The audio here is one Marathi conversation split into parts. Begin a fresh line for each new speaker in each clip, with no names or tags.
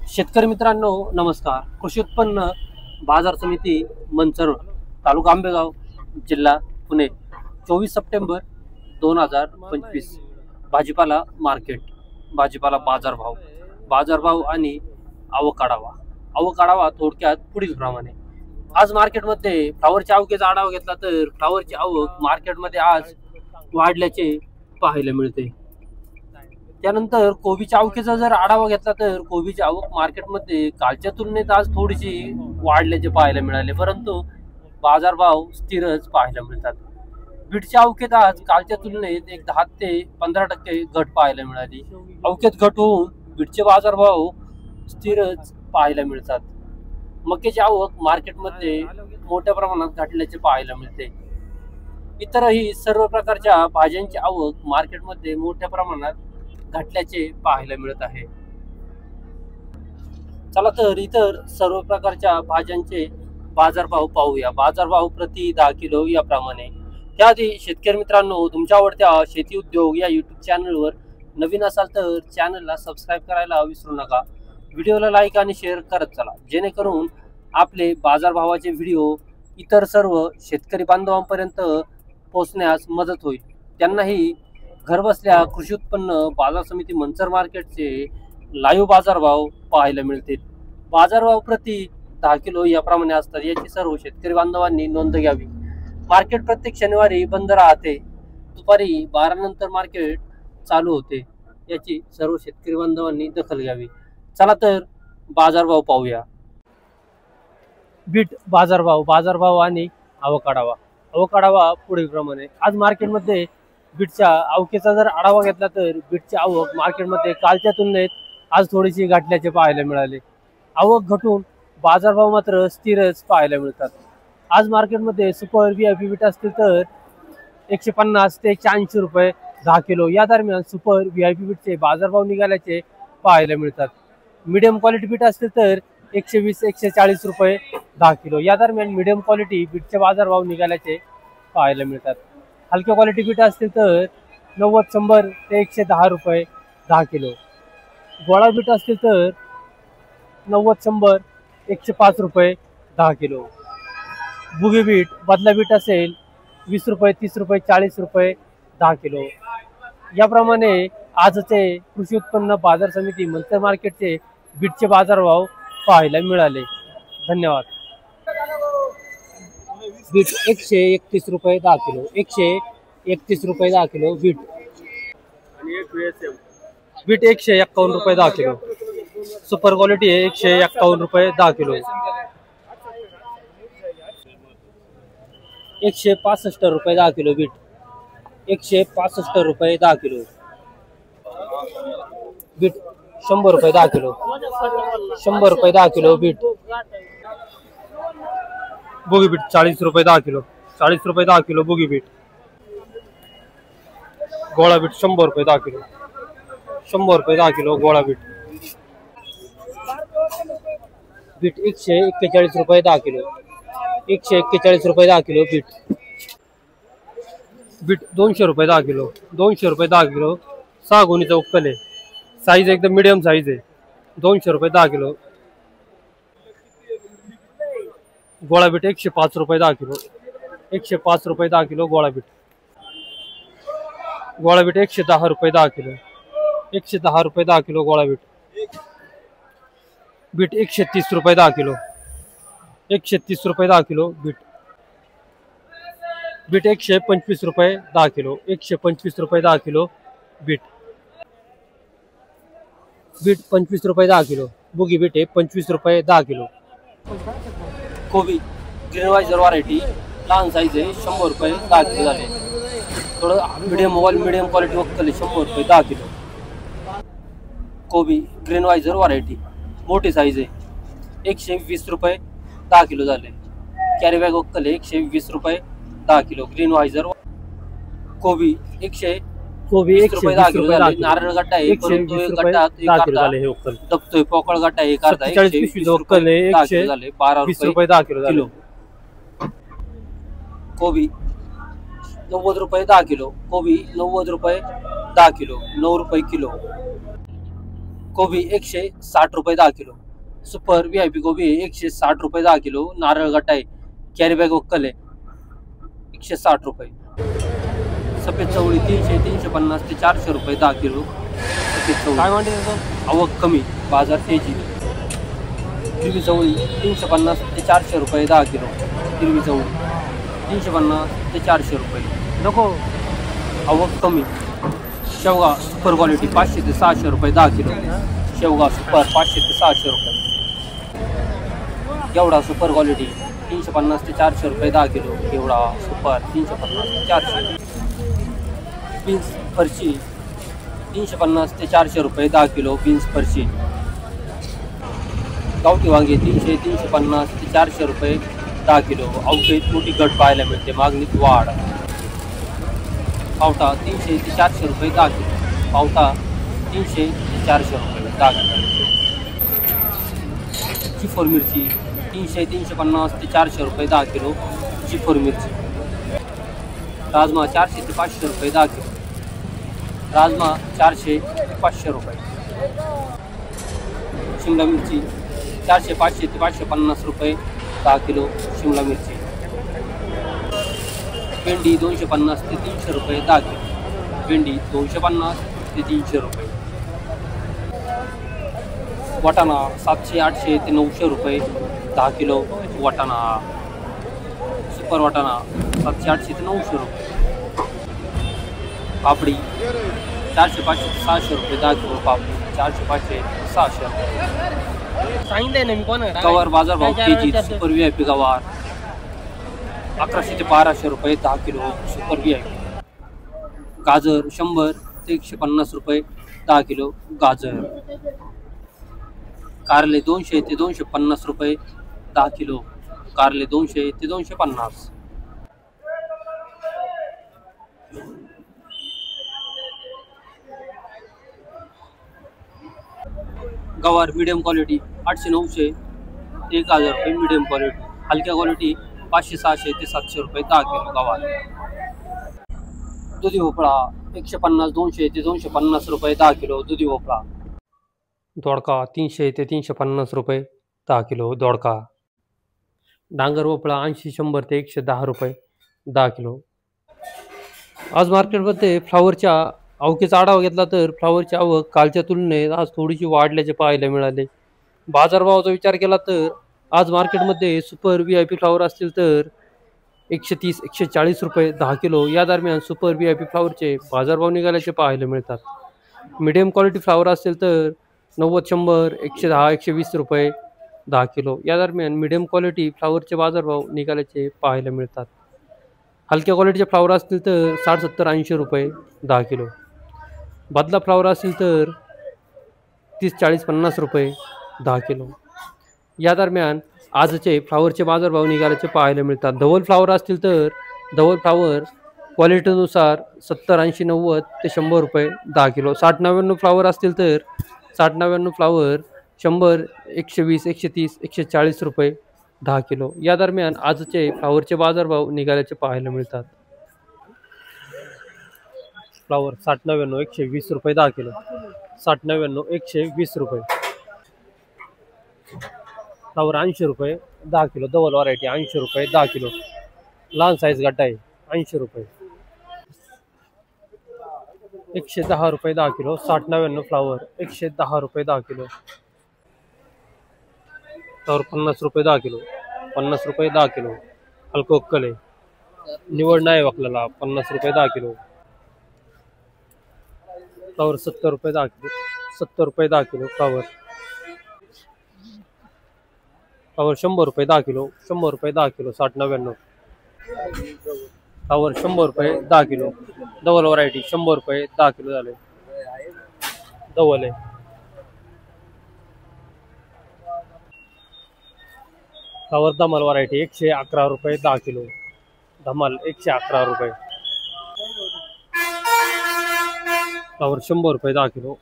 शेतकरी मित्रांनो नमस्कार। कृषी उत्पन्न बाजार समिती मंचर तालुका आंबेगाव जिल्हा पुणे 24 सप्टेंबर 2025 भाजीपाला मार्केट भाजीपाला बाजारभाव आणि आवक थोडक्यात पुढील प्रमाणे। आज मार्केटमध्ये फ्लावरच्या आवकेचा आढावा घेतला तर फ्लावरची आवक मार्केटमध्ये आज वाढल्याचे पाहायला मिळते। त्यानंतर कोबीच्या आवकेचा जर आढावा घेतला तर कोबीची आवक मार्केटमध्ये कालच्या तुलनेत आज थोडीशी वाढल्याचे पाहायला मिळाले, परंतु बाजारभाव स्थिरच पाहायला मिळतात। बीटच्या आवकेत आज कालच्या तुलनेत एक 10 ते 15% घट पाहायला मिळाली। आवकेत घट होऊन बीटचे बाजारभाव स्थिरच पाहायला मिळतात। मक्याची आवक मार्केटमध्ये मोठ्या प्रमाणात घटल्याचे पाहायला मिळते। इतरही सर्व प्रकारच्या भाज्यांची आवक मार्केटमध्ये मोठ्या प्रमाणात घटल्याचे पाहायला मिळत आहे। चला तर इतर सर्व प्रकारच्या भाज्यांचे बाजारभाव पाहूया। बाजारभाव प्रति 10 किलो याप्रमाणे। त्याआधी शेतकरी मित्रांनो, तुमच्या आवडत्या शेती उद्योग या YouTube चॅनलवर नवीन असाल तर चॅनलला सबस्क्राईब करायला विसरू नका। व्हिडिओला लाईक आणि शेअर करत चला, जेणेकरून आपले बाजारभावाचे व्हिडिओ इतर सर्व शेतकरी बांधवांपर्यंत पोहोचण्यास मदत होईल। त्यांनाही घरबसल्या कृषी उत्पन्न बाजार समिती मंचर मार्केटचे लाईव्ह बाजारभाव पाहायला मिळतील। बाजारभाव प्रति 10 किलो याप्रमाणे असतात, याची सर्व शेतकरी बांधवांनी नोंद घ्यावी। मार्केट प्रत्येक शनिवारी बंद राहते, दुपारी 12 नंतर मार्केट चालू होते, याची सर्व शेतकरी बांधवांनी दखल घ्यावी। चला तर बाजारभाव पाहूया। बीट बाजारभाव आणि आवक पुढील प्रमाणे। आज मार्केटमध्ये बीटच्या आवकेचा जर आढावा घेतला तर बीटची आवक मार्केटमध्ये कालच्या तुलनेत आज थोडीशी घटल्याचे पाहायला मिळाले। आवक घटून बाजारभाव मात्र स्थिरच पाहायला मिळतात। आज मार्केटमध्ये सुपर VIP बीट असतील तर 150 ते 180 रुपये 10 किलो या दरम्यान सुपर VIP बीटचे बाजारभाव निघाल्याचे पाहायला मिळतात। मीडियम क्वालिटी बीट असतील तर 120-140 रुपये 10 किलो या दरम्यान मीडियम क्वालिटी बीटचे बाजारभाव निघाल्याचे पाहायला मिळतात। हलक्या क्वालिटी बीट असतील तर 90-100 ते 110 रुपये 10 किलो। गोळा बीट असतील तर 90-100 105 रुपये 10 किलो। बुगी बीट बदला बीट असेल 20 रुपये 30 रुपये 40 रुपये 10 किलो। याप्रमाणे आजचे कृषी उत्पन्न बाजार समिती मंचर मार्केटचे बीटचे बाजारभाव पाहायला मिळाले। धन्यवाद। बीट 131 रुपये 10 किलो, 131 रुपये 10 किलो बीट। बीट 151 रुपये 10 किलो। सुपर क्वालिटी आहे 151 रुपये 10 किलो। 165 रुपये 10 किलो बीट, 165 रुपये 10 किलो। बीट 100 रुपये 10 किलो, 100 रुपये 10 किलो बीट। बोगी बीट 40 रुपये 10 किलो, 40 रुपये 10 किलो बोगी बीट। गोळा बीट 100 रुपये 10 किलो, 100 रुपये 10 किलो गोळा बीट। बीट 141 रुपये 10 किलो, 141 रुपये 10 किलो बीट। बीट 200 रुपये 10 किलो, 200 रुपये 10 किलो। 6 गुणीचा उक्कल आहे, साईज एकदम मीडियम साईज आहे, 200 रुपये 10 किलो। गोळा बीट 105 रुपये 10 किलो, 105 रुपये 10 किलो गोळा बीट। गोळा बीट 110 रुपये 10 किलो, 110 रुपये 10 किलो गोळा बीट। बीट 130 रुपये 10 किलो, 130 रुपये 10 किलो बीट। बीट 125 रुपये 10 किलो, 125 रुपये 10 किलो बीट। बीट 25 रुपये 10 किलो। बुगी बीट 25 रुपये 10 किलो। कोबी ग्रीनवाइजर व्हरायटी लहान साईज आहे, 100 रुपये 10 किलो झाले। थोडं मीडियम क्वालिटी वक्कल 100 रुपये 10 किलो। कोबी ग्रीनवाइजर व्हरायटी मोठी साईज आहे, 120 रुपये 10 किलो झाले। कॅरी बॅग वक्कल 120 रुपये 10 किलो। ग्रीनवाइजर कोबी 120 रुपये 10 किलो झाले। नारळ गड्डा आहे, परंतु एक गड्डा दबतोय, पोकळ गड्डा आहे, 120 रुपये 10 किलो झाले, 12 रुपये 10 किलो। कोबी 90 रुपये 10 किलो, कोबी 90 रुपये 10 किलो, 9 रुपये किलो। कोबी 160 रुपये 10 किलो. सुपर VIP कोबी 160 रुपये 10 किलो. नारळ गड्डा आहे, कॅरी बॅग वक्कल आहे 160 रुपये. सफेद चवळी 350 ते 400 रुपये 10 किलो. सफेद चवळी
काय म्हणते
आवक कमी, बाजार तेजी. हिरवी चवळी 350 ते 400 रुपये 10 किलो. हिरवी चवळी 350 ते 400 रुपये.
नको.
आवक कमी. शेवगा सुपर क्वालिटी 500 ते 600 रुपये 10 किलो. शेवगा सुपर 500 ते 600 रुपये. एवढा सुपर क्वालिटी 350 ते 400 रुपये 10 किलो. एवढा सुपर 350 ते 400. बीन्स फरशी 350 ते 400 रुपये 10 किलो. बीन्स फरशी. गावठी वांगे 350 ते 400 रुपये 10 किलो. अवघे मोठी घट पाहायला मिळते, मागणीत वाढ. पावटा 300 ते 400 रुपये 10 किलो. पावटा 300 ते 400 रुपये 10 किलो. चिफोर मिरची 350 ते 400 रुपये 10 किलो. चिफोर मिरची. राजमा 400 ते 500 रुपये 10 किलो. राजमा 400 ते 500 रुपये. शिमला मिरची 400, 500 ते 550 रुपये 10 किलो. शिमला मिरची. भेंडी 250 ते 300 रुपये 10 किलो. भेंडी 250 ते 300 रुपये. वाटाणा 700, 800 ते 900 रुपये 10 किलो. वाटाणा सुपर वाटाणा 700, 800 ते 900 रुपये. पापडी 400, 500 ते 600 रुपये 10 किलो. पापडी 400, 500 ते 600 रुपये.
सांगितलंय ना मी कोण
गवार बाजारभाव केजी. सुपर VIP गवार 1100 ते 1200 रुपये 10 किलो. Super VIP. गाजर 100 ते 150 रुपये 10 किलो. गाजर. कारले 200 ते 250 रुपये 10 किलो. कारले 200 ते 250. गवार मीडियम क्वालिटी 800, 900 ते 1000 रुपये मीडियम क्वालिटी. हलक्या क्वालिटी 500, 600 ते 700 रुपये 10 किलो गवार. दुधी भोपळा 150, 200 ते 250 रुपये 10 किलो. दुधी भोपळा. दोडका 300 ते 350 रुपये 10 किलो. दोडका. डांगर भोपळा 80, 100 ते 110 रुपये 10 किलो. आज मार्केटमध्ये फ्लावरच्या आवकेचा आढावा घेतला तर फ्लावरची आवक कालच्या तुलनेत आज थोडीशी वाढल्याचे पाहायला मिळाले. बाजारभावाचा विचार केला तर आज मार्केटमध्ये सुपर VIP फ्लावर असतील तर 130, 140 रुपये 10 किलो या दरम्यान सुपर VIP फ्लावरचे बाजारभाव निघाल्याचे पाहायला मिळतात. मीडियम क्वालिटी फ्लावर असतील तर 90, 100, 110, 120 रुपये 10 किलो या दरम्यान मीडियम क्वालिटी फ्लावरचे बाजारभाव निघाल्याचे पाहायला मिळतात. हलक्या क्वालिटीचे फ्लावर असतील तर 60, 70, 80 रुपये 10 किलो. बदला फ्लावर असतील तर 30, 40, 50 रुपये 10 किलो या दरम्यान आजचे फ्लावरचे बाजारभाव निघाल्याचे पाहायला मिळतात. धवल फ्लावर असतील तर धवल फ्लावर क्वालिटीनुसार 70, 80, 90 ते 100 रुपये 10 किलो. 60, 99 फ्लावर असतील तर 60, 99 फ्लावर 100, 120, 130, 140 रुपये 10 किलो या दरम्यान आजचे फ्लावरचे बाजारभाव निघाल्याचे पाहायला मिळतात. फ्लावर 60, 99 120 रुपये 10 किलो. 60, 99 120 रुपये. फ्लावर 80 रुपये 10 किलो. डबल व्हरायटी 80 रुपये 10 किलो. लहान साईज गड्डा आहे 80 रुपये. 110 रुपये 10 किलो. 60, 99 फ्लावर 110 रुपये 10 किलो. फ्लावर 50 रुपये 10 किलो. 50 रुपये 10 किलो. हलकं उक्कल आहे, निवड नाही आपल्याला. 50 रुपये 10 किलो. फ्लावर 70 रुपये 10 किलो. 70 रुपये 10 किलो. फ्लावर 100 रुपये 10 किलो. 100 रुपये 10 किलो. 60, 99 फ्लावर 100 रुपये 10 किलो. डबल व्हरायटी 100 रुपये 10 किलो झाले. डबल आहे. फ्लावर धमाल व्हरायटी 111 रुपये 10 किलो. धमाल 111 रुपये. फ्लावर 100 रुपये 10 किलो.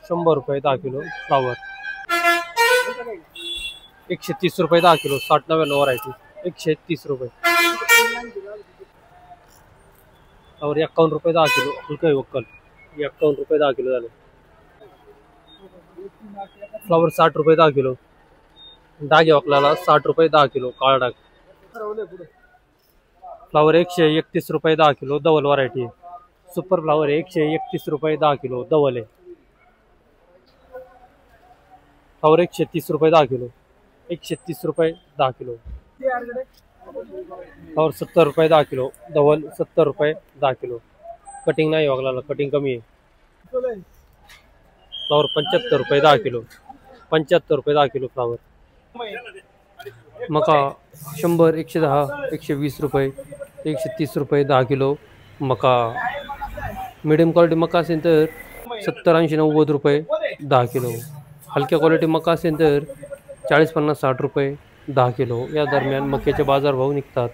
100 रुपये 10 किलो. फ्लावर 130 रुपये 10 किलो. 60, 99 व्हरायटी 130 रुपये. फ्लावर 51 रुपये 10 किलो. हलकं आहे वक्कल 51 रुपये 10 किलो झाले. फ्लावर 60 रुपये 10 किलो. डाग आहे आपल्याला 60 रुपये 10 किलो काळा डाग. फ्लावर 131 रुपये 10 किलो डबल व्हरायटी आहे. सुपर फ्लावर आहे 131 रुपये 10 किलो डबल आहे. फ्लावर 130 रुपये 10 किलो. 130 रुपये 10 किलो. फ्लावर 70 रुपये 10 किलो डबल 70 रुपये 10 किलो. कटिंग नाही वागला, कटिंग कमी आहे. फ्लावर 75 रुपये 10 किलो. 75 रुपये 10 किलो फ्लावर. मका 100, 110, 120 रुपये, 130 रुपये 10 किलो मका. मिडियम क्वालिटी मका असेल तर 70, 80, 90 रुपये 10 किलो. हलक्या क्वालिटी मका असेल तर 40, 50, 60 रुपये 10 किलो. या दरम्यान मक्याचे बाजारभाव निघतात.